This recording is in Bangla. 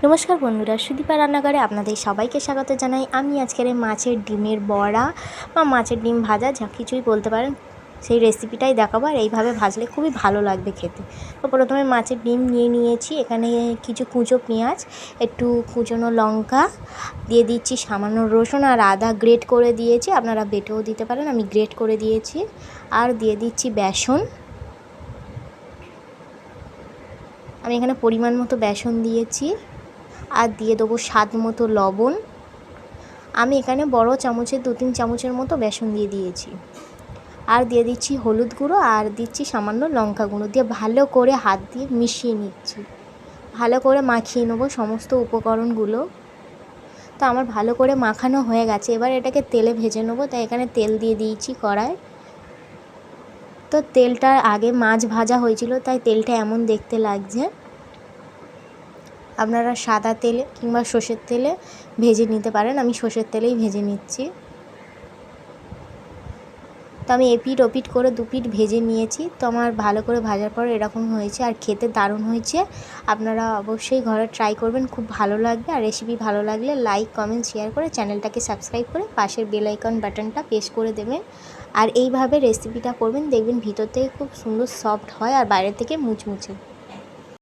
নমস্কার বন্ধুরা, সুদীপা রান্নাঘরে আপনাদের সবাইকে স্বাগত জানাই। আমি আজকের এই মাছের ডিমের বড়া বা মাছের ডিম ভাজা যা কিছুই বলতে পারেন, সেই রেসিপিটাই দেখাবো। আর এইভাবে ভাজলে খুবই ভালো লাগবে খেতে। তো প্রথমে মাছের ডিম নিয়ে নিয়েছি, এখানে কিছু কুচো পেঁয়াজ, একটু কুচোনো লঙ্কা দিয়ে দিচ্ছি, সামান্য রসুন আর আদা গ্রেট করে দিয়েছি, আপনারা বেটেও দিতে পারেন, আমি গ্রেট করে দিয়েছি। আর দিয়ে দিচ্ছি বেসন, আমি এখানে পরিমাণ মতো বেসন দিয়েছি। আর দিয়ে দেবো স্বাদ মতো লবণ, আমি এখানে বড় চামচের 2-3 চামচের মতো বেসন দিয়ে দিয়েছি। আর দিয়ে দিচ্ছি হলুদ গুঁড়ো আর দিচ্ছি সামান্য লঙ্কা গুঁড়ো, দিয়ে ভালো করে হাত দিয়ে মিশিয়ে নিচ্ছি। ভালো করে মাখিয়ে নেবো সমস্ত উপকরণগুলো। তো আমার ভালো করে মাখানো হয়ে গেছে, এবার এটাকে তেলে ভেজে নেবো। তাই এখানে তেল দিয়ে দিয়েছি কড়ায়। তো তেলটা আগে মাছ ভাজা হয়েছিল, তাই তেলটা এমন দেখতে লাগছে। আপনারা সাদা তেলে কিংবা সর্ষের তেলে ভেজে নিতে পারেন, আমি সর্ষের তেলেই ভেজে নিচ্ছি। তো আমি এপিট ওপিট করে 2 পিঠ ভেজে নিয়েছি। তো আমার ভালো করে ভাজার পর এরকম হয়েছে, আর খেতে দারুণ হয়েছে। আপনারা অবশ্যই ঘরে ট্রাই করবেন, খুব ভালো লাগবে। আর রেসিপি ভালো লাগলে লাইক কমেন্ট শেয়ার করে চ্যানেলটাকে সাবস্ক্রাইব করে পাশের বেল আইকন বাটনটা প্রেস করে দেবেন। আর এইভাবে রেসিপিটা করবেন, দেখবেন ভিতর থেকে খুব সুন্দর সফট হয় আর বাইরে থেকে মুচমুচে।